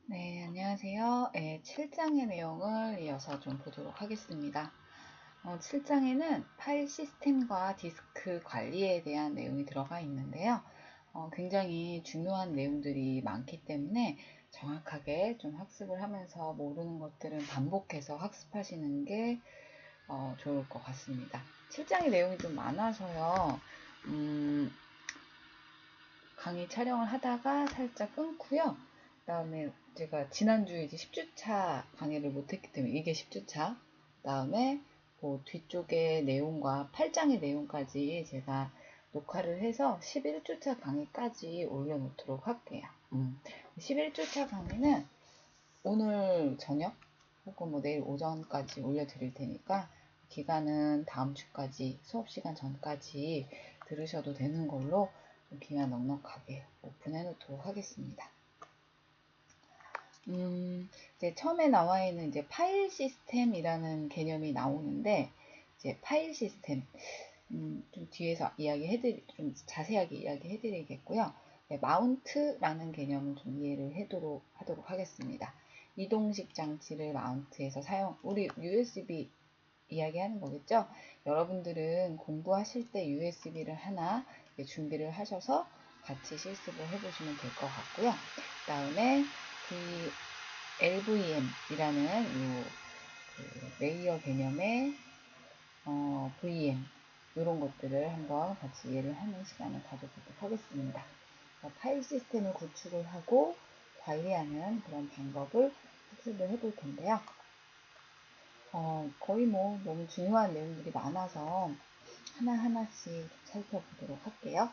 네, 안녕하세요. 7장의 내용을 이어서 좀 보도록 하겠습니다. 7장에는 파일 시스템과 디스크 관리에 대한 내용이 들어가 있는데요. 굉장히 중요한 내용들이 많기 때문에 정확하게 좀 학습을 하면서 모르는 것들은 반복해서 학습하시는 게 좋을 것 같습니다. 7장의 내용이 좀 많아서요. 강의 촬영을 하다가 살짝 끊고요. 그 다음에 제가 지난주에 이제 10주차 강의를 못했기 때문에 이게 10주차. 그 다음에 그 뒤쪽의 내용과 8장의 내용까지 제가 녹화를 해서 11주차 강의까지 올려놓도록 할게요. 11주차 강의는 오늘 저녁 혹은 뭐 내일 오전까지 올려드릴 테니까 기간은 다음 주까지 수업시간 전까지 들으셔도 되는 걸로 기간 넉넉하게 오픈해 놓도록 하겠습니다. 이제 처음에 나와 있는 이제 파일 시스템이라는 개념이 나오는데, 이제 파일 시스템, 좀 뒤에서 좀 자세하게 이야기해 드리겠고요. 네, 마운트라는 개념을 좀 이해를 하도록 하겠습니다. 이동식 장치를 마운트해서 우리 USB 이야기하는 거겠죠? 여러분들은 공부하실 때 USB를 하나 준비를 하셔서 같이 실습을 해보시면 될 것 같고요. 그 다음에 LVM이라는 레이어 개념의 VM 이런 것들을 한번 같이 이해를 하는 시간을 가져보도록 하겠습니다. 파일 시스템을 구축을 하고 관리하는 그런 방법을 학습을 해볼 텐데요. 거의 뭐 너무 중요한 내용들이 많아서 하나하나씩 살펴보도록 할게요.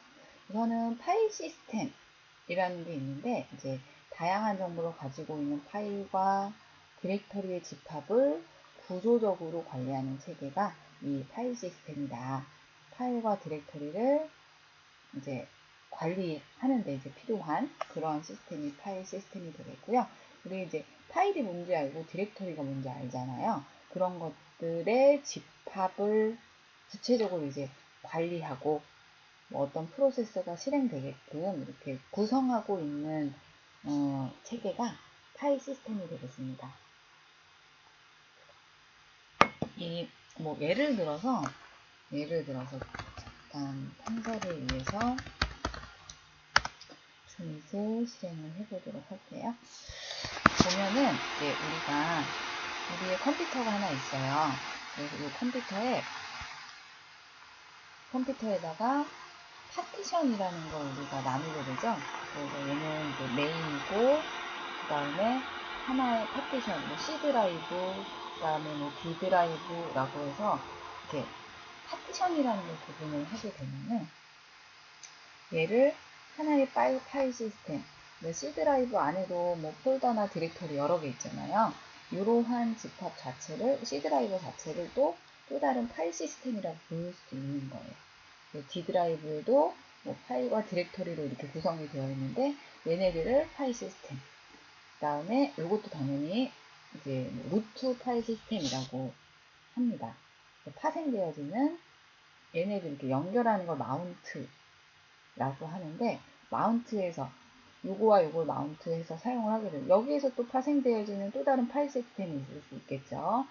우선은 파일 시스템이라는 게 있는데, 이제 다양한 정보를 가지고 있는 파일과 디렉터리의 집합을 구조적으로 관리하는 체계가 이 파일 시스템이다. 파일과 디렉터리를 이제 관리하는 데 이제 필요한 그런 시스템이 파일 시스템이 되겠고요. 우리 이제 파일이 뭔지 알고 디렉터리가 뭔지 알잖아요. 그런 것들의 집합을 구체적으로 이제 관리하고 뭐 어떤 프로세스가 실행되게끔 이렇게 구성하고 있는 체계가 파일 시스템이 되겠습니다. 이 뭐 예를 들어서 잠깐 탐사를 위해서 준수 실행을 해보도록 할게요. 보면은 이제 우리의 컴퓨터가 하나 있어요. 그래서 이 컴퓨터에다가 파티션이라는 걸 우리가 나누게 되죠. 그래서 얘는 이제 메인이고, 그 다음에 하나의 파티션, 뭐 C 드라이브, 그 다음에 뭐 D 드라이브라고 해서 이렇게 파티션이라는 걸 구분을 하게 되면은 얘를 하나의 파일 시스템, C 드라이브 안에도 뭐 폴더나 디렉터리 여러 개 있잖아요. 이러한 집합 자체를, C 드라이브 자체를 또 다른 파일 시스템이라고 부를 수 있는 거예요. D 드라이브에도 뭐 파일과 디렉터리로 이렇게 구성이 되어 있는데 얘네들을 파일 시스템. 그 다음에 이것도 당연히 이제 루트 파일 시스템이라고 합니다. 파생되어지는 얘네들 이렇게 연결하는 걸 마운트 라고 하는데, 마운트에서 요거와 요걸 마운트해서 사용을 하게 되면 여기에서 또 파생되어지는 또 다른 파일 시스템이 있을 수 있겠죠.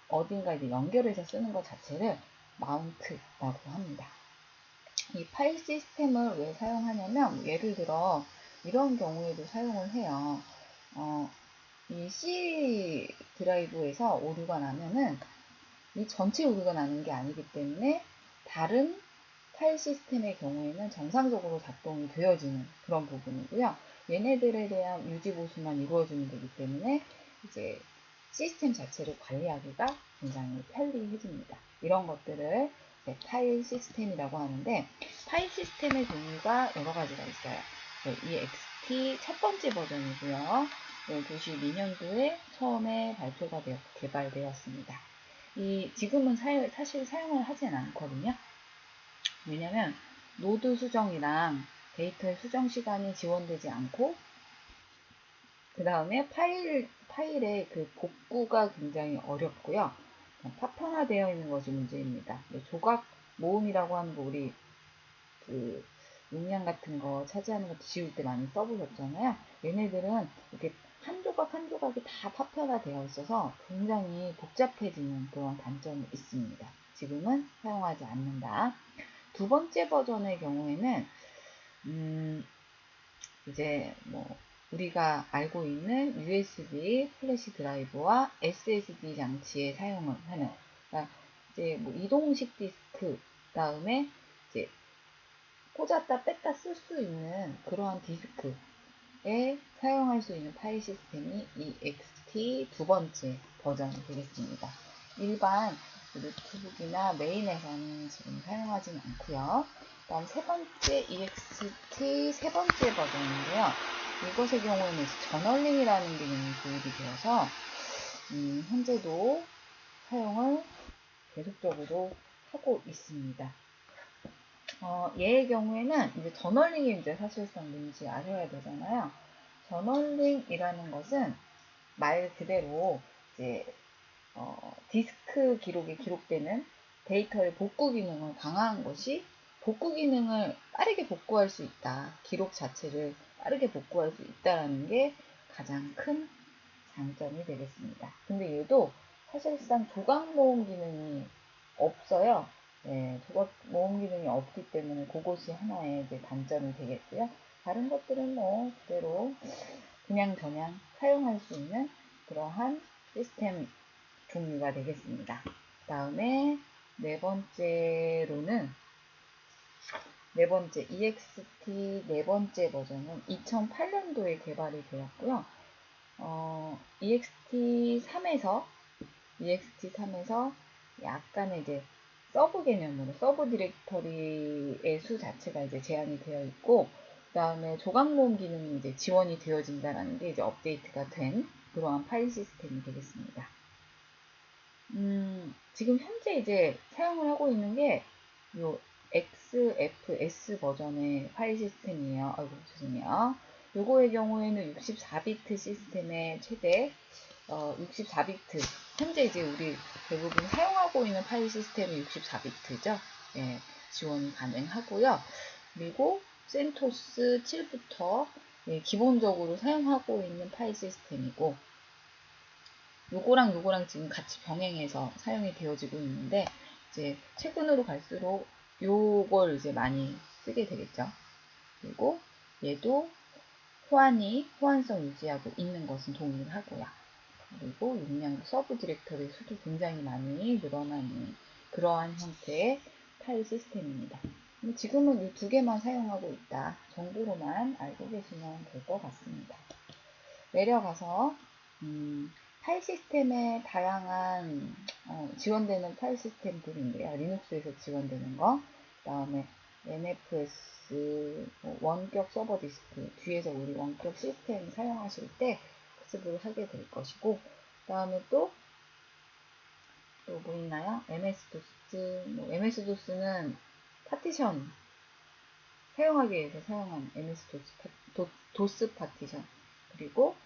어딘가 이제 연결해서 쓰는 것 자체를 마운트라고 합니다. 이 파일 시스템을 왜 사용하냐면, 예를 들어 이런 경우에도 사용을 해요. 이 C 드라이브에서 오류가 나면은 이 전체 오류가 나는 게 아니기 때문에 다른 파일 시스템의 경우에는 정상적으로 작동이 되어지는 그런 부분이고요. 얘네들에 대한 유지 보수만 이루어지면 되기 때문에 이제 시스템 자체를 관리하기가 굉장히 편리해집니다. 이런 것들을 파일 시스템이라고 하는데, 파일 시스템의 종류가 여러 가지가 있어요. EXT 첫 번째 버전이고요. 92년도에 처음에 발표가 되었고 개발되었습니다. 지금은 사실 사용을 하진 않거든요. 왜냐면 노드 수정이랑 데이터의 수정 시간이 지원되지 않고, 그 다음에 파일의 그 복구가 굉장히 어렵고요. 파편화되어 있는 것이 문제입니다. 조각 모음이라고 하는 거 우리 용량 같은 거 차지하는 것도 지울 때 많이 써보셨잖아요. 얘네들은 이렇게 한 조각 한 조각이 다 파편화 되어 있어서 굉장히 복잡해지는 그런 단점이 있습니다. 지금은 사용하지 않는다. 두 번째 버전의 경우에는 이제 뭐 우리가 알고 있는 USB 플래시 드라이브와 SSD 장치에 사용을 하는, 그러니까 이제 뭐 이동식 디스크, 다음에 이제 꽂았다 뺐다 쓸 수 있는 그러한 디스크에 사용할 수 있는 파일 시스템이 EXT 두 번째 버전이 되겠습니다. 일반 노트북이나 메인에서는 지금 사용하지는 않고요. 다음 세 번째 EXT 세 번째 버전인데요. 이것의 경우에는 저널링이라는 기능이 도입이 되어서 현재도 사용을 계속적으로 하고 있습니다. 얘의 경우에는 이제 저널링이 이제 사실상 뭔지 알아야 되잖아요. 저널링이라는 것은 말 그대로 이제 디스크 기록에 기록되는 데이터의 복구 기능을 강화한 것이 복구 기능을 빠르게 복구할 수 있다. 기록 자체를 빠르게 복구할 수 있다라는 게 가장 큰 장점이 되겠습니다. 근데 얘도 사실상 조각 모음 기능이 없어요. 네, 조각 모음 기능이 없기 때문에 그것이 하나의 이제 단점이 되겠고요. 다른 것들은 뭐 그대로 그냥 저냥 사용할 수 있는 그러한 시스템 종류가 되겠습니다. 그 다음에 네 번째 EXT 네 번째 버전은 2008년도에 개발이 되었고요. EXT3에서 약간의 이제 서브 개념으로 서브 디렉터리의 수 자체가 이제 제한이 되어 있고, 그 다음에 조각 모음 기능이 이제 지원이 되어진다라는 게 이제 업데이트가 된 그러한 파일 시스템이 되겠습니다. 지금 현재 이제 사용을 하고 있는 게 요 XFS 버전의 파일 시스템이에요. 아이고, 죄송해요. 요거의 경우에는 64비트 시스템의 최대 64비트. 현재 이제 우리 대부분 사용하고 있는 파일 시스템이 64비트죠. 예, 지원이 가능하고요. 그리고 센토스 7부터 예, 기본적으로 사용하고 있는 파일 시스템이고, 요거랑 지금 같이 병행해서 사용이 되어지고 있는데, 이제 최근으로 갈수록 요걸 이제 많이 쓰게 되겠죠. 그리고 얘도 호환성 유지하고 있는 것은 동일하고요. 그리고 용량도 서브 디렉터리 수도 굉장히 많이 늘어나는 그러한 형태의 파일 시스템입니다. 지금은 이 두 개만 사용하고 있다 정도로만 알고 계시면 될 것 같습니다. 내려가서 파일 시스템의 다양한 지원되는 파일 시스템들인데요. 리눅스에서 지원되는 거, 그 다음에 NFS 원격 서버 디스크, 뒤에서 우리 원격 시스템 사용하실 때 학습을 하게 될 것이고, 그 다음에 또 뭐 있나요? MS-DOS, MS-DOS는 파티션 사용하기 위해서 사용한 MS-DOS 파티션, 그리고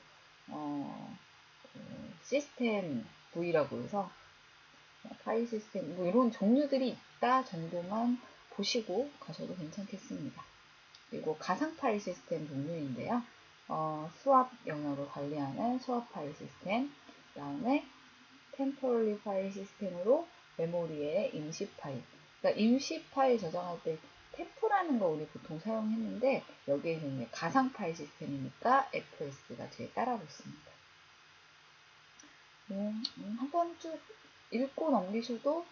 시스템 V라고 해서 파일 시스템 뭐 이런 종류들이 있다 정도만 보시고 가셔도 괜찮겠습니다. 그리고 가상 파일 시스템 종류인데요. 수압 영역을 관리하는 수압 파일 시스템, 그 다음에 템포러리 파일 시스템으로 메모리에 임시 파일. 그러니까 임시 파일 저장할 때 템포라는 거 우리 보통 사용했는데, 여기에는 가상 파일 시스템이니까 FS가 뒤에 따라오고 있습니다. 한번 쭉 읽고 넘기셔도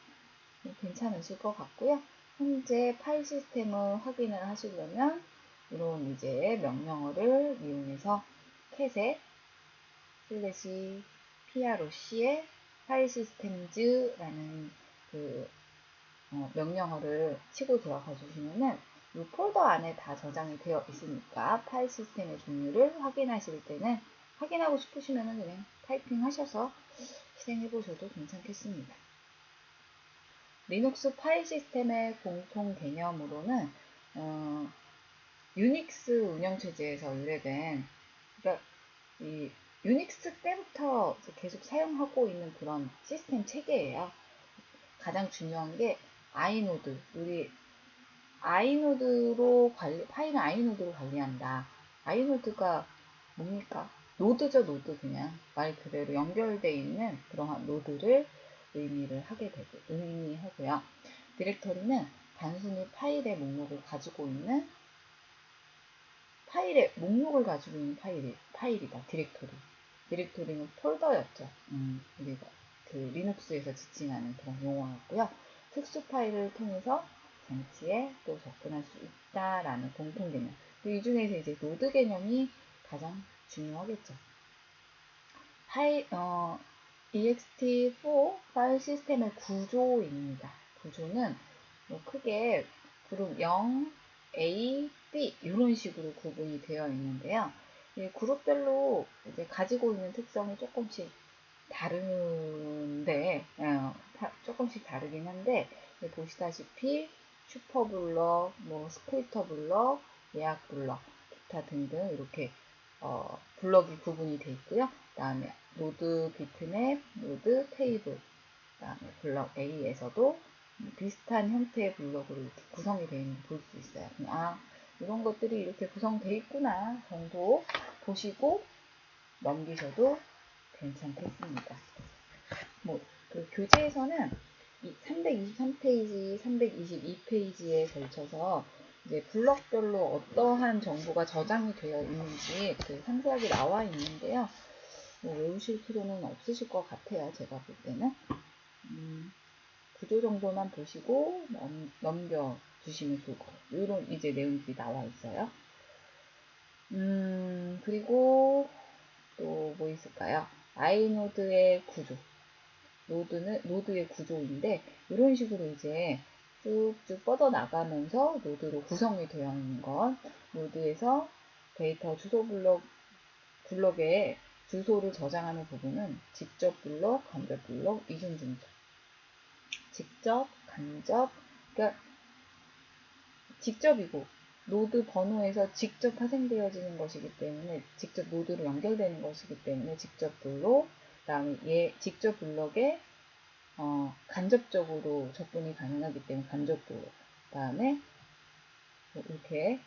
괜찮으실 것 같고요. 현재 파일 시스템을 확인을 하시려면 이런 이제 명령어를 이용해서 캣에 슬래시 PROC의 파일 시스템즈라는 그 명령어를 치고 들어가 주시면은 이 폴더 안에 다 저장이 되어 있으니까 파일 시스템의 종류를 확인하실 때는, 확인하고 싶으시면은 그냥 타이핑 하셔서 실행해 보셔도 괜찮겠습니다. 리눅스 파일 시스템의 공통 개념으로는 유닉스 운영체제에서 유래된, 그러니까 이 유닉스 때부터 계속 사용하고 있는 그런 시스템 체계예요. 가장 중요한 게 아이노드, 우리 파일은 아이노드로 관리한다. 아이노드가 뭡니까? 노드죠, 노드. 그냥 말 그대로 연결되어 있는 그러한 노드를 의미하고요. 디렉터리는 단순히 파일의 목록을 가지고 있는 파일이다. 디렉토리는 폴더였죠. 우리가 그 리눅스에서 지칭하는 그런 용어였고요. 특수 파일을 통해서 장치에 또 접근할 수 있다라는 공통 개념. 이 중에서 이제 노드 개념이 가장 중요하겠죠. ext4 파일 시스템의 구조입니다. 구조는 뭐 크게 그룹 0, A, B 이런 식으로 구분이 되어 있는데요. 이 그룹별로 이제 가지고 있는 특성이 조금씩 조금씩 다르긴 한데 보시다시피 슈퍼블럭, 뭐 스크립터 블럭, 예약 블럭, 기타 등등 이렇게 블럭이 구분이 되어 있고요. 그 다음에 노드 비트맵, 노드 테이블, 그 다음에 블럭 A에서도 비슷한 형태의 블럭으로 이렇게 구성이 되어 있는 걸 볼 수 있어요. 이런 것들이 이렇게 구성되어 있구나 정도 보시고 넘기셔도 괜찮겠습니다. 그 교재에서는 323페이지, 322페이지에 걸쳐서 이제 블럭별로 어떠한 정보가 저장이 되어 있는지 상세하게 나와 있는데요. 외우실 필요는 없으실 것 같아요. 제가 볼 때는. 구조 정도만 보시고 넘겨주시면 좋을 것 같아요. 이런 이제 내용들이 나와 있어요. 그리고 또 뭐 있을까요? 아이노드의 구조. 노드의 구조인데, 이런 식으로 이제 쭉쭉 뻗어 나가면서 노드로 구성이 되어 있는 것. 노드에서 데이터 주소 블럭에 주소를 저장하는 부분은 직접 블럭, 간접 블럭, 이중중첩. 직접, 간접, 그러니까 직접이고 노드 번호에서 직접 파생되어지는 것이기 때문에 직접 노드로 연결되는 것이기 때문에 직접 블록, 그다음에 직접 블록에 간접적으로 접근이 가능하기 때문에 간접 블록, 그다음에 이렇게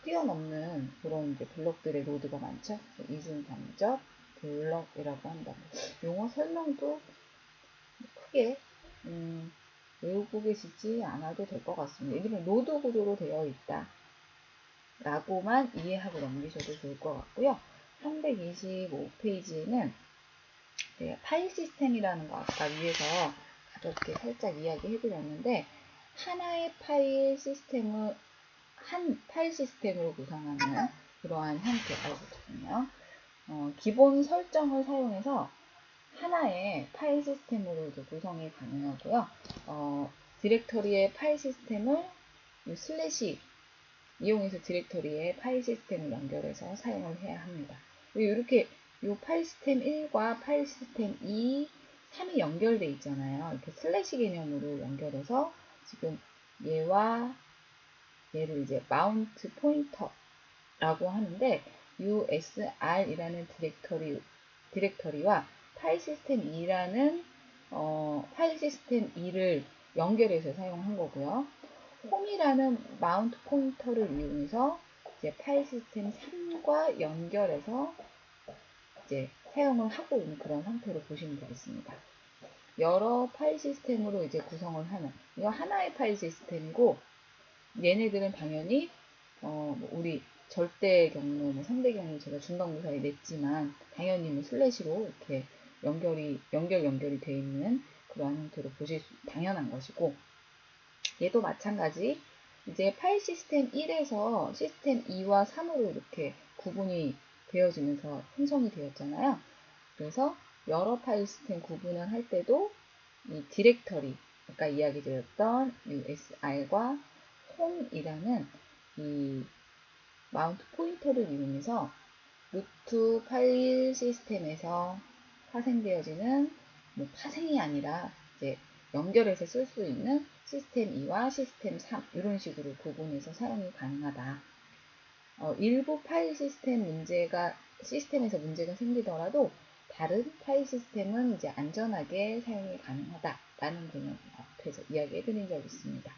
뛰어넘는 그런 이제 블록들의 노드가 많죠. 이중 간접 블록이라고 한다. 용어 설명도 크게 외우고 계시지 않아도 될 것 같습니다. 예를 들면 노드 구조로 되어 있다 라고만 이해하고 넘기셔도 좋을 것 같고요. 325페이지는 파일 시스템이라는 거 아까 위에서 가볍게 살짝 이야기해 드렸는데, 하나의 파일 시스템을 한 파일 시스템으로 구성하는 그러한 형태거든요. 기본 설정을 사용해서 하나의 파일 시스템으로 구성이 가능하고요. 디렉터리의 파일 시스템을 슬래시 이용해서 디렉터리의 파일 시스템을 연결해서 사용을 해야 합니다. 이렇게 이 파일 시스템 1과 파일 시스템 2, 3이 연결되어 있잖아요. 이렇게 슬래시 개념으로 연결해서 지금 얘를 이제 마운트 포인터라고 하는데, USR이라는 디렉터리와 파일 시스템 2라는 파일 시스템 2를 연결해서 사용한 거고요. 홈이라는 마운트 포인터를 이용해서 이제 파일 시스템 3과 연결해서 이제 사용을 하고 있는 그런 상태로 보시면 되겠습니다. 여러 파일 시스템으로 이제 구성을 하는, 이거 하나의 파일 시스템이고, 얘네들은 당연히 우리 절대 경로, 상대 경로 제가 중간고사에 냈지만 당연히 슬래시로 이렇게 연결이 되어 있는 그러한 형태로 보실 수 당연한 것이고, 얘도 마찬가지 이제 파일 시스템 1에서 시스템 2와 3으로 이렇게 구분이 되어지면서 생성이 되었잖아요. 그래서 여러 파일 시스템 구분을 할 때도 이 디렉터리, 아까 이야기 드렸던 USR과 홈이라는 이 마운트 포인터를 이용해서 루트 파일 시스템에서 파생되어지는, 파생이 아니라 이제 연결해서 쓸 수 있는 시스템 2와 시스템 3 이런 식으로 구분해서 사용이 가능하다. 일부 파일 시스템에서 문제가 생기더라도 다른 파일 시스템은 이제 안전하게 사용이 가능하다라는 개념 앞에서 이야기해 드린 적이 있습니다.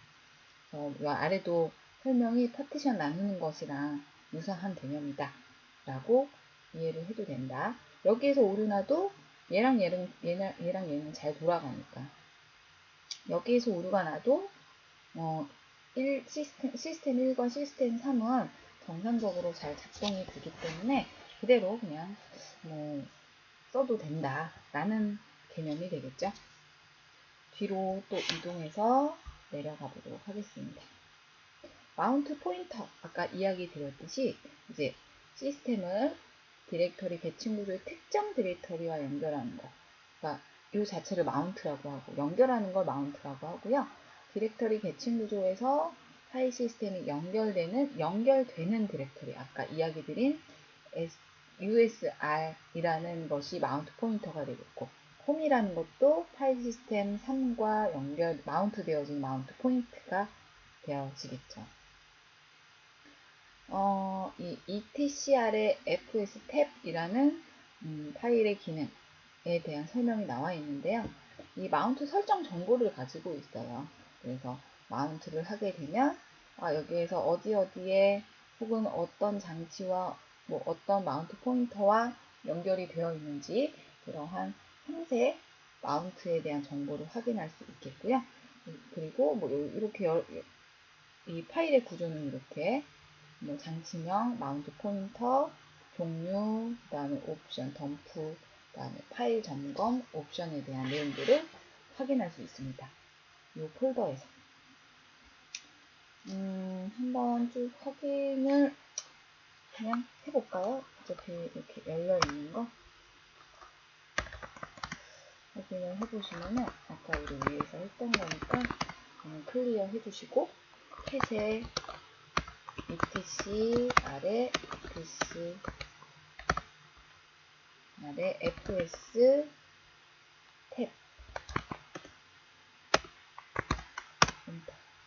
아래도 설명이 파티션 나누는 것이랑 유사한 개념이다 라고 이해를 해도 된다. 여기에서 오류나도 얘랑 얘는 잘 돌아가니까 여기에서 오류가 나도 시스템 1과 시스템 3은 정상적으로 잘 작동이 되기 때문에 그대로 그냥 써도 된다 라는 개념이 되겠죠. 뒤로 또 이동해서 내려가 보도록 하겠습니다. 마운트 포인터, 아까 이야기 드렸듯이 이제 시스템을 디렉터리 계층 구조의 특정 디렉터리와 연결하는 거. 그러니까 이 자체를 마운트라고 하고 연결하는 걸 마운트라고 하고요. 디렉터리 계층 구조에서 파일 시스템이 연결되는 디렉터리, 아까 이야기 드린 USR이라는 것이 마운트 포인터가 되겠고, 홈이라는 것도 파일 시스템 3과 마운트 되어진 마운트 포인트가 되어지겠죠. 이 etcr의 fs 탭이라는 파일의 기능에 대한 설명이 나와 있는데요. 이 마운트 설정 정보를 가지고 있어요. 그래서 마운트를 하게 되면 여기에서 어디에 혹은 어떤 장치와 어떤 마운트 포인터와 연결이 되어 있는지 그러한 상세 마운트에 대한 정보를 확인할 수 있겠고요. 그리고 이렇게 이 파일의 구조는 이렇게 장치명, 마운트 포인터, 종류, 그 다음에 옵션, 덤프, 그 다음에 파일 점검, 옵션에 대한 내용들을 확인할 수 있습니다. 이 폴더에서. 한번 쭉 확인을 그냥 해볼까요? 어차피 이렇게 열려있는 거. 확인을 해보시면은, 아까 우리 위에서 했던 거니까, 클리어 해주시고, 캣에 etc 아래 etc 아래 fs 탭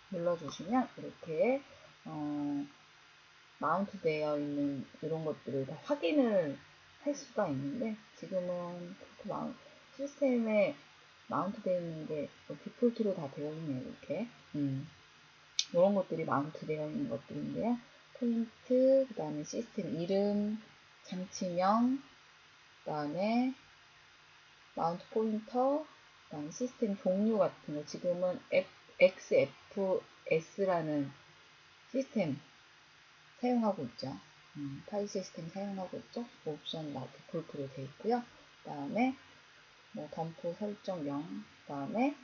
눌러주시면 이렇게 마운트 되어 있는 이런 것들을 다 확인을 할 수가 있는데 지금은 그렇게 시스템에 마운트 되어 있는 게 디폴트로 다 되어 있네요. 이렇게 이런 것들이 마운트 되어 있는 것들인데요. 포인트, 그 다음에 시스템 이름, 장치명, 그 다음에 마운트 포인터, 그 다음에 시스템 종류 같은 거 지금은 XFS라는 시스템 사용하고 있죠. 파일 시스템 사용하고 있죠. 옵션 다 디폴트로 되어 있고요. 그 다음에 덤프 설정 0, 그 다음에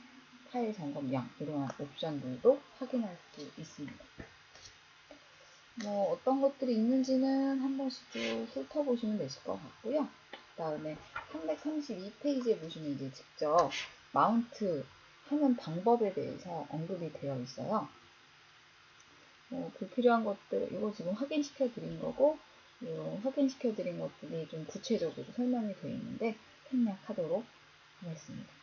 파일 점검 0 이러한 옵션들도 확인할 수 있습니다. 어떤 것들이 있는지는 한 번씩 쭉 훑어보시면 되실 것 같고요. 그 다음에 332페이지에 보시면 이제 직접 마운트 하는 방법에 대해서 언급이 되어 있어요. 불필요한 것들, 이거 지금 확인시켜 드린 거고, 확인시켜 드린 것들이 좀 구체적으로 설명이 되어 있는데, 생략하도록 하겠습니다.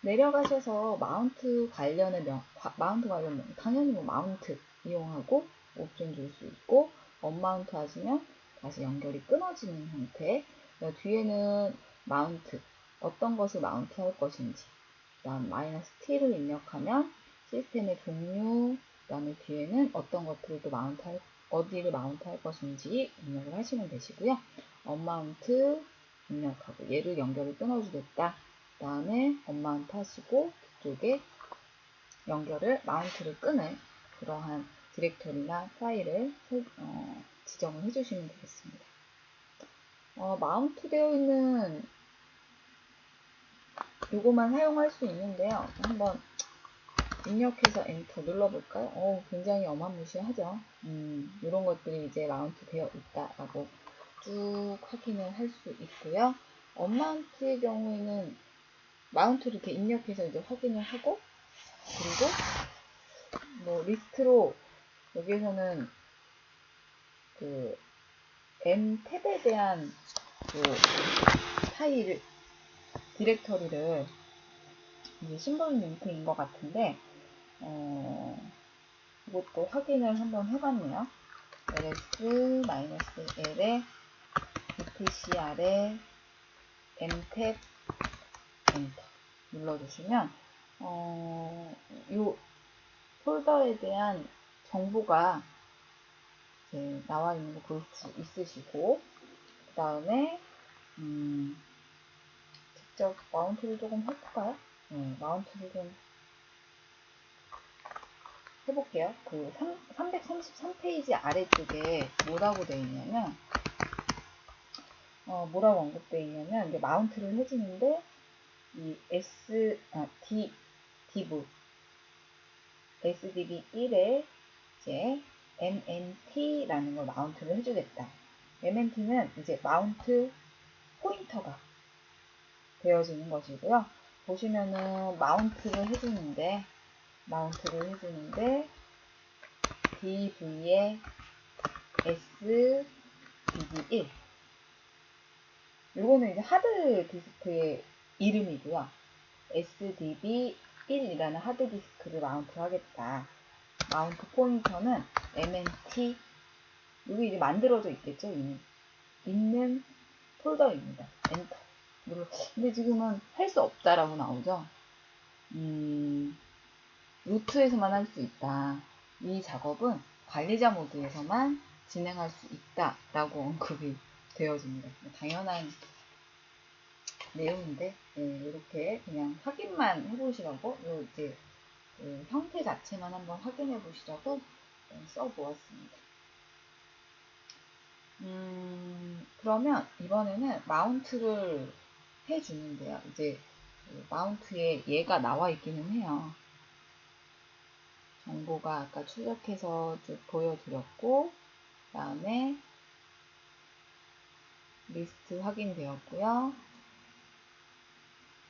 내려가셔서 마운트 관련 당연히 마운트 이용하고 옵션 줄 수 있고, 언마운트 하시면 다시 연결이 끊어지는 형태. 뒤에는 마운트, 어떤 것을 마운트 할 것인지, 그 다음 -t를 입력하면 시스템의 종류, 그 다음에 뒤에는 어떤 것들을 또 어디를 마운트 할 것인지 입력을 하시면 되시고요. 언마운트 입력하고 얘를 연결을 끊어주겠다. 그 다음에 언마운트 하시고 그쪽에 마운트를 끊을 그러한 디렉터리나 파일을 지정을 해주시면 되겠습니다. 마운트 되어 있는 요거만 사용할 수 있는데요. 한번 입력해서 엔터 눌러볼까요? 굉장히 어마무시하죠. 이런 것들이 이제 마운트 되어 있다라고 쭉 확인을 할 수 있고요. 언마운트의 경우에는 마운트를 이렇게 입력해서 이제 확인을 하고, 그리고 리스트로 여기에서는 그 m탭에 대한 그 파일 디렉터리를 이제 심볼 링크인 것 같은데 이것도 확인을 한번 해봤네요. ls-l에 etcr에 m탭 엔터 눌러주시면 요 폴더에 대한 정보가 이제 나와 있는 거 볼 수 있으시고, 그 다음에 직접 마운트를 조금 해볼까요? 마운트를 좀 해볼게요. 그 333페이지 아래쪽에 뭐라고 되어 있냐면, 뭐라고 언급되어 있냐면, 이제 마운트를 해주는데, 이 div, SDB1에 이제 MNT라는 걸 마운트를 해주겠다. MNT는 이제 마운트 포인터가 되어지는 것이고요. 보시면은 마운트를 해주는데 DV에 SDB1, 이거는 이제 하드 디스크의 이름이고요. SDB1이라는 하드 디스크를 마운트 하겠다. 마운트 포인터는 MNT, 여기 이제 만들어져 있겠죠? 있는 폴더입니다. 엔터. 근데 지금은 할 수 없다라고 나오죠? 루트에서만 할 수 있다. 이 작업은 관리자 모드에서만 진행할 수 있다라고 언급이 되어집니다. 당연한 내용인데, 이렇게 그냥 확인만 해보시라고, 이제 형태 자체만 한번 확인해 보시라고 써보았습니다. 그러면 이번에는 마운트를 해주는데요. 이제 마운트에 얘가 나와 있기는 해요. 정보가 아까 출력해서 쭉 보여드렸고, 그 다음에 리스트 확인되었고요.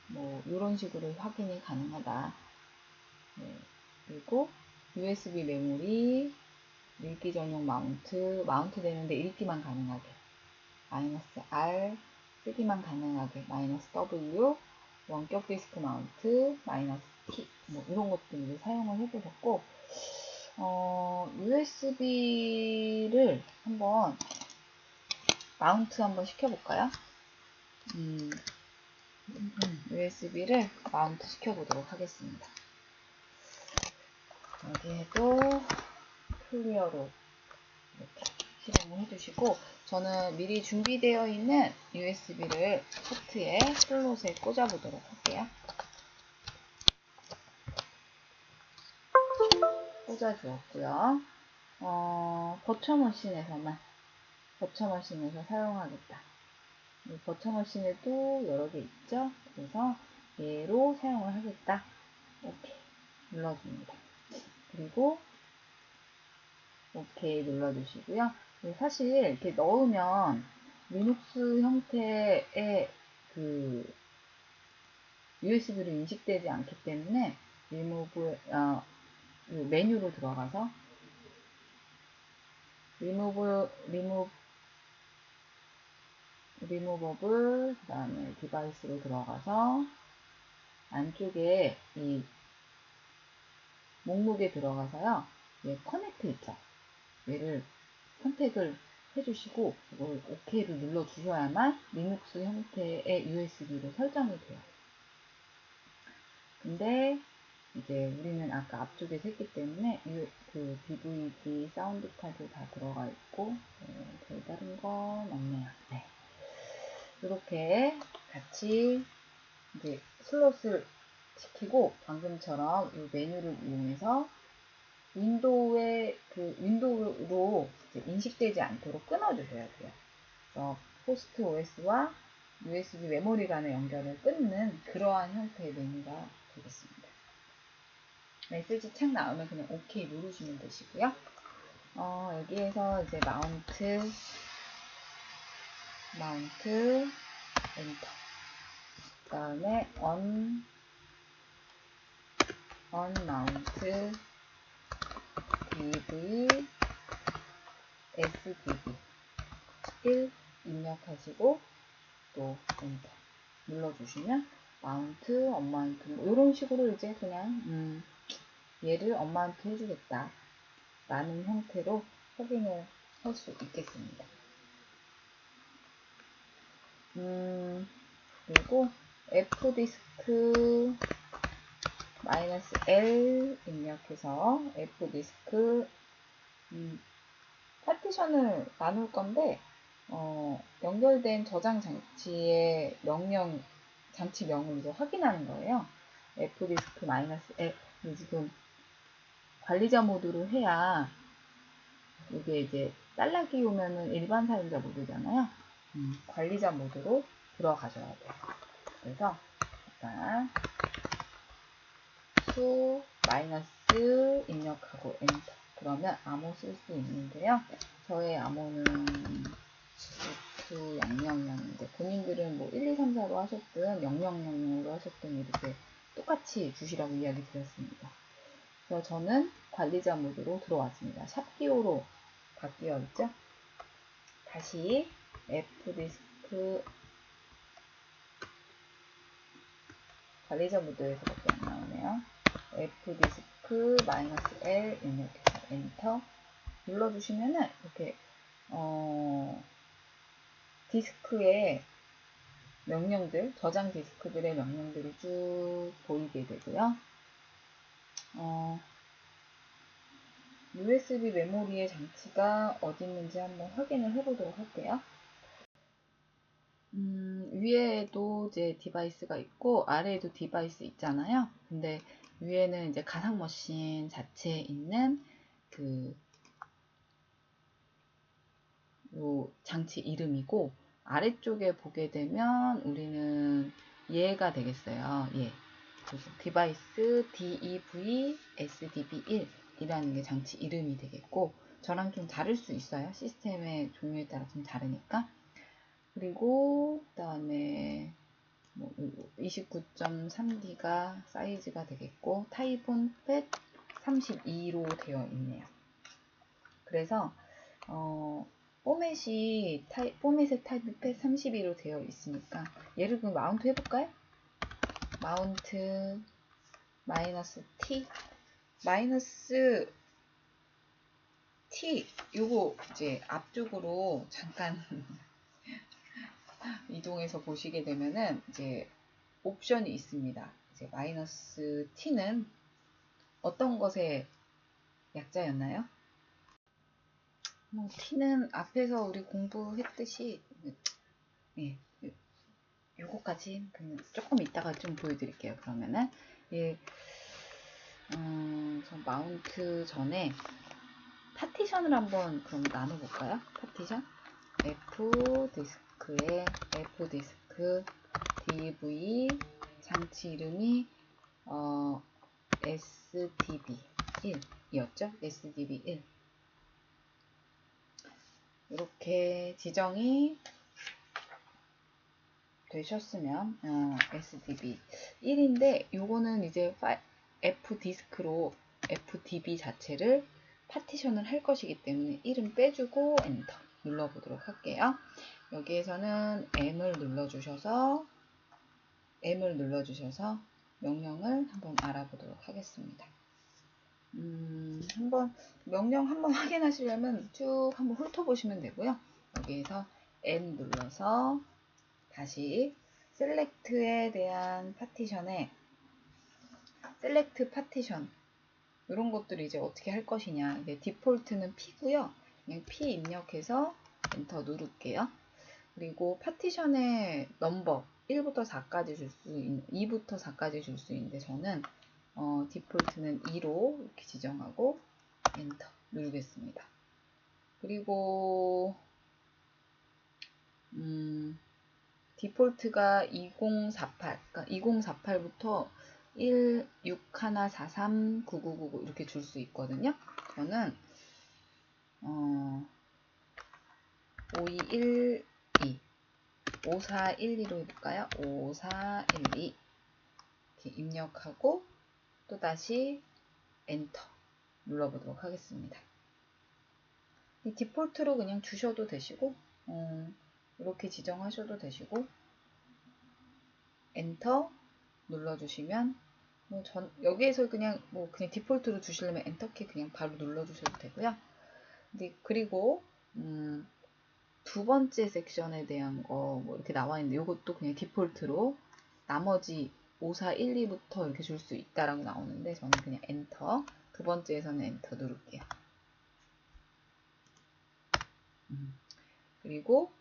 뭐 이런 식으로 확인이 가능하다. 그리고 USB 메모리, 읽기 전용 마운트 되는데 읽기만 가능하게, -R, 쓰기만 가능하게, -W, 원격 디스크 마운트, -T, 뭐 이런 것들을 사용을 해보셨고, USB를 한번 마운트 한번 시켜볼까요? USB를 마운트 시켜보도록 하겠습니다. 여기에도 클리어로 이렇게 실행을 해주시고, 저는 미리 준비되어 있는 USB를 포트에 슬롯에 꽂아보도록 할게요. 꽂아주었고요. 버처머신에서 사용하겠다. 버처머신에도 여러 개 있죠? 그래서 얘로 사용을 하겠다. 오케이 눌러줍니다. 그리고 오케이 눌러주시고요. 사실 이렇게 넣으면 리눅스 형태의 그 USB로 인식되지 않기 때문에 메뉴로 들어가서 리무버블, 그 다음에 디바이스로 들어가서 안쪽에 이 목록에 들어가서요, 얘 커넥트 있죠? 얘를 선택을 해주시고 이걸 OK를 눌러주셔야만 리눅스 형태의 USB로 설정이 돼요. 근데 이제 우리는 아까 앞쪽에서 했기 때문에 그 DVD 사운드 카드 다 들어가 있고 별다른 건 없네요. 네. 이렇게 같이 이제 슬롯을 시키고 방금처럼 이 메뉴를 이용해서 윈도우로 인식되지 않도록 끊어주셔야 돼요. 그래서 호스트 OS와 USB 메모리 간의 연결을 끊는 그러한 형태의 메뉴가 되겠습니다. 메시지 창 나오면 그냥 OK 누르시면 되시고요. 여기에서 이제 마운트, 엔터. 그 다음에 언마운트, DV, SDB 1 입력하시고 또 엔터 눌러주시면 마운트, 언마운트 뭐 이런 식으로 이제 그냥 얘를 언마운트 해주겠다 라는 형태로 확인을 할 수 있겠습니다. 그리고 F디스크 -L 입력해서 F디스크 파티션을 나눌 건데 연결된 저장 장치의 명령 장치명을 이제 확인하는 거예요. F디스크 -L 지금 관리자 모드로 해야 이게 이제 딸락이 오면은 일반 사용자 모드잖아요. 관리자 모드로 들어가셔야 돼요. 그래서 일단 수 마이너스 입력하고 엔터. 그러면 암호 쓸 수 있는데요. 저의 암호는 루트 000인데 본인들은 뭐 1, 2, 3, 4로 하셨든 000으로 하셨든 이렇게 똑같이 주시라고 이야기 드렸습니다. 그래서 저는 관리자 모드로 들어왔습니다. 샵기호로 바뀌어 있죠. 다시 F디스크 관리자 모드에서밖에 안 나오네요. F디스크 -L 입력해서 엔터 눌러주시면은 이렇게 디스크의 명령들, 저장 디스크들의 명령들이 쭉 보이게 되고요. USB 메모리의 장치가 어디 있는지 한번 확인을 해보도록 할게요. 위에도 이제 디바이스가 있고 아래에도 디바이스 있잖아요. 근데 위에는 이제 가상 머신 자체에 있는 요 장치 이름이고 아래쪽에 보게 되면 우리는 얘가 되겠어요. 예. 그래서 디바이스 DEV SDB1 이라는 게 장치 이름이 되겠고 저랑 좀 다를 수 있어요. 시스템의 종류에 따라 좀 다르니까. 그리고 그다음에 뭐 29.3기가 사이즈가 되겠고 타입은 FAT32로 되어 있네요. 그래서 포맷의 타입이 FAT32로 되어 있으니까 얘를 그럼 마운트 해볼까요? 마운트 -T -T 요거 이제 앞쪽으로 잠깐 이동해서 보시게 되면은 이제 옵션이 있습니다. 이제 -T는 어떤 것의 약자였나요? T는 앞에서 우리 공부했듯이 예, 요거까지 조금 이따가 좀 보여드릴게요. 그러면은 예, 저 마운트 전에 파티션을 한번 그럼 나눠볼까요? 파티션 F디스크에 F디스크 DV 장치 이름이 SDB1이었죠? SDB1 이렇게 지정이 되셨으면 SDB1인데 요거는 이제 F디스크로 FDB 자체를 파티션을 할 것이기 때문에 1은 빼주고 엔터 눌러보도록 할게요. 여기에서는 M을 눌러주셔서 명령을 한번 알아보도록 하겠습니다. 명령 한번 확인하시려면 쭉 한번 훑어보시면 되고요. 여기에서 N 눌러서 다시 셀렉트에 대한 파티션에 셀렉트 파티션 이런 것들을 이제 어떻게 할 것이냐. 디폴트는 P고요. 그냥 P 입력해서 엔터 누를게요. 그리고 파티션의 넘버 1부터 4까지 줄 수 있는 2부터 4까지 줄 수 있는데 저는 디폴트는 2로 이렇게 지정하고 엔터 누르겠습니다. 그리고 디폴트가 2048, 그러니까 2048부터 1611439999 이렇게 줄 수 있거든요. 저는 5212 5412로 해볼까요? 5412 이렇게 입력하고 또다시 엔터 눌러보도록 하겠습니다. 이 디폴트로 그냥 주셔도 되시고 이렇게 지정하셔도 되시고 엔터 눌러주시면 여기에서 그냥 디폴트로 주시려면 엔터키 그냥 바로 눌러주셔도 되고요. 그리고 두 번째 섹션에 대한 거 이렇게 나와 있는데 이것도 그냥 디폴트로 나머지 5412부터 이렇게 줄 수 있다라고 나오는데 저는 그냥 엔터, 두 번째에서는 엔터 누를게요. 그리고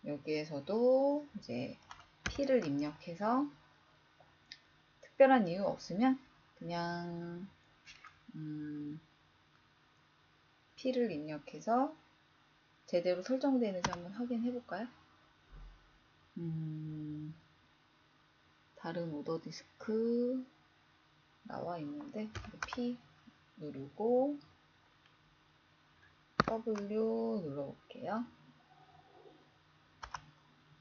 여기에서도 이제 P를 입력해서 특별한 이유 없으면 그냥 P를 입력해서 제대로 설정되는지 한번 확인해 볼까요? 다른 오더 디스크 나와 있는데 P 누르고 W 눌러볼게요.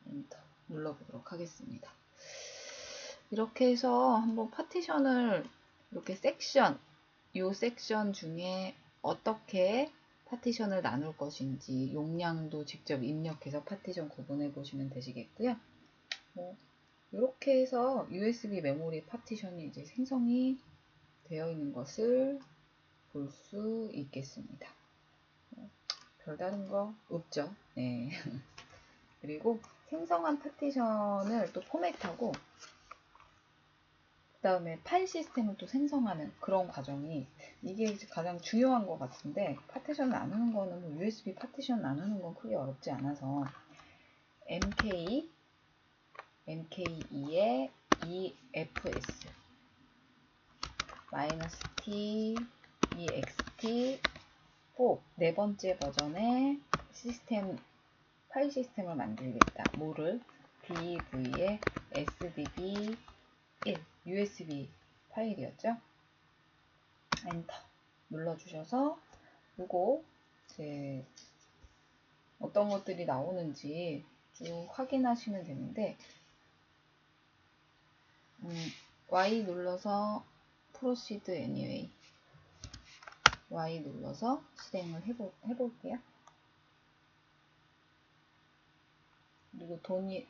엔터 눌러보도록 하겠습니다. 이렇게 해서 한번 파티션을 이렇게 섹션, 이 섹션 중에 어떻게 파티션을 나눌 것인지 용량도 직접 입력해서 파티션 구분해 보시면 되시겠고요. 이렇게 해서 USB 메모리 파티션이 이제 생성이 되어 있는 것을 볼 수 있겠습니다. 별다른 거 없죠. 네. 그리고 생성한 파티션을 또 포맷하고 그 다음에 파일 시스템을 또 생성하는 그런 과정이 이게 가장 중요한 것 같은데 파티션 나누는 거는 뭐 USB 파티션 나누는 건 크게 어렵지 않아서 MK2에 EFS -T EXT4 네 번째 버전의 시스템 파일 시스템을 만들겠다. 뭐를 DV에 SDB 1 USB 파일이었죠. 엔터 눌러주셔서 이거 이제 어떤 것들이 나오는지 쭉 확인하시면 되는데 Y 눌러서 Proceed Anyway Y 눌러서 실행을 해볼게요. 그리고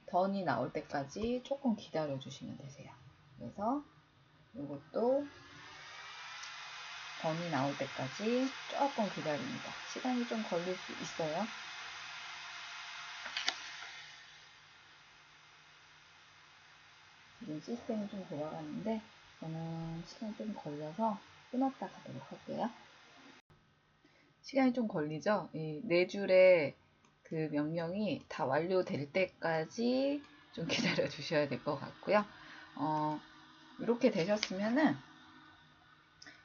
던이 나올 때까지 조금 기다려 주시면 되세요. 그래서 이것도 던이 나올 때까지 조금 기다립니다. 시간이 좀 걸릴 수 있어요. 지금 시스템이 좀 돌아가는데 저는 시간이 좀 걸려서 끊었다 가도록 할게요. 시간이 좀 걸리죠? 이 네 줄의 그 명령이 다 완료될 때까지 좀 기다려 주셔야 될 것 같고요. 이렇게 되셨으면은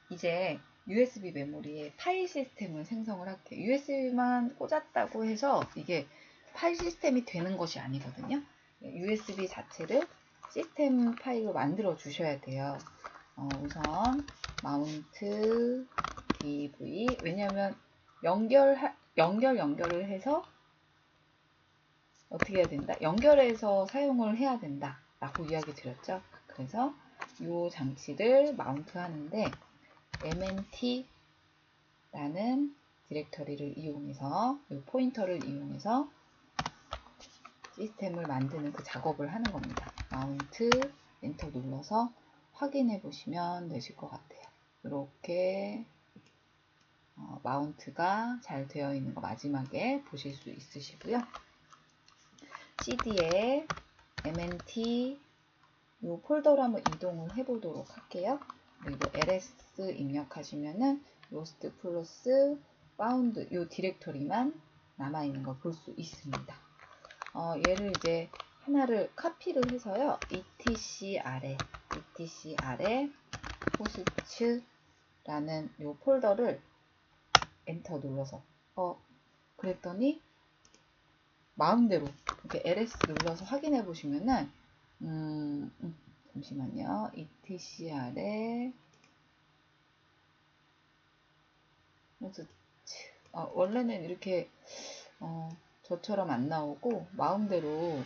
이제 USB 메모리에 파일 시스템을 생성을 할게요. USB만 꽂았다고 해서 이게 파일 시스템이 되는 것이 아니거든요. USB 자체를 시스템 파일로 만들어 주셔야 돼요. 우선 마운트 DV 왜냐면 연결을 해서 어떻게 해야 된다? 연결해서 사용을 해야 된다 라고 이야기 드렸죠. 그래서 이 장치를 마운트 하는데 mnt 라는 디렉터리를 이용해서 이 포인터를 이용해서 시스템을 만드는 그 작업을 하는 겁니다. 마운트 엔터 눌러서 확인해 보시면 되실 것 같아요. 이렇게 마운트가 잘 되어 있는 거 마지막에 보실 수 있으시고요. CD에 mnt 이 폴더로 한번 이동을 해 보도록 할게요. 그리고 ls 입력하시면은 lost 플러스 found 이 디렉토리만 남아있는 걸 볼 수 있습니다. 얘를 이제 하나를 카피를 해서요. etc 아래 호스트라는 이 폴더를 엔터 눌러서 그랬더니 마음대로 이렇게 ls 눌러서 확인해 보시면은 잠시만요. etc 아래 호스트 원래는 이렇게 저처럼 안 나오고 마음대로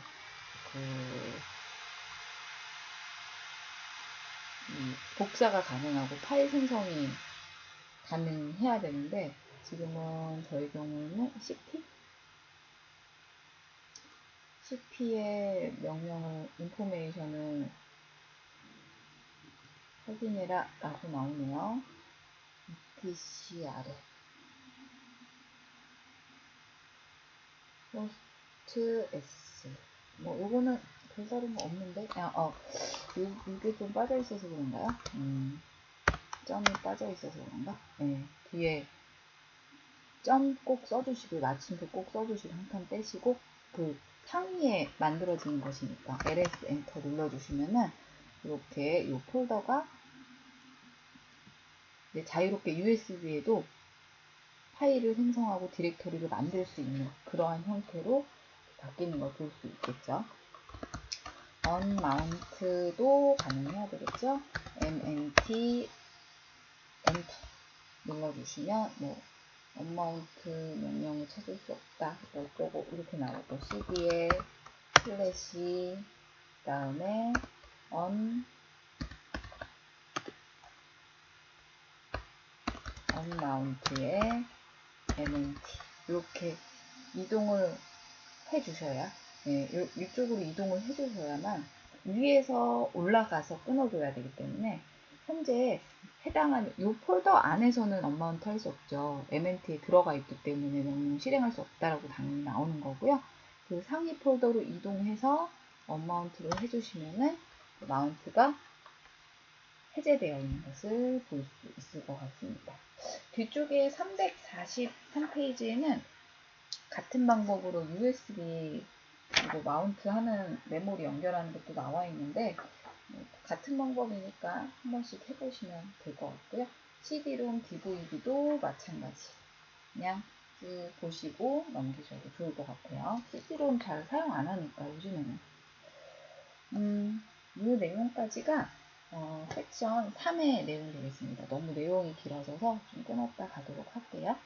복사가 가능하고 파일 생성이 가능해야 되는데 지금은 저희 경우는 cp의 명령을 인포메이션을 확인해라 라고 나오네요. etc 아래 호스트 s 요거는 별다른 거 없는데? 이게 좀 빠져 있어서 그런가요? 점이 빠져 있어서 그런가? 네, 뒤에 점 꼭 써주시고, 마침표 꼭 써주시고, 한 칸 떼시고, 그 상위에 만들어지는 것이니까 ls 엔터 눌러주시면은 이렇게 이 폴더가 자유롭게 USB에도 파일을 생성하고 디렉토리를 만들 수 있는 그러한 형태로 바뀌는 걸 볼 수 있겠죠. unmount도 가능해야 되겠죠. mnt 엔터 눌러주시면 unmount 명령을 찾을 수 없다 어쩌고 이렇게 나오고, cd에 슬래시 다음에 unmount에 mnt 이렇게 이동을 해주셔야, 이쪽으로 이동을 해주셔야만 위에서 올라가서 끊어줘야 되기 때문에, 현재 해당하는 이 폴더 안에서는 언마운트 할 수 없죠. mnt에 들어가 있기 때문에 명령 실행할 수 없다라고 당연히 나오는 거고요. 그 상위 폴더로 이동해서 언마운트를 해주시면은 마운트가 해제되어 있는 것을 볼 수 있을 것 같습니다. 뒤쪽에 343페이지에는 같은 방법으로 USB 그리고 마운트 하는 메모리 연결하는 것도 나와 있는데, 같은 방법이니까 한 번씩 해보시면 될 것 같고요. CD-ROM, DVD도 마찬가지. 그냥 쭉 보시고 넘기셔도 좋을 것 같아요. CD-ROM 잘 사용 안 하니까 요즘에는. 이 내용까지가 섹션 3의 내용이 되겠습니다. 너무 내용이 길어져서 좀 끊었다 가도록 할게요.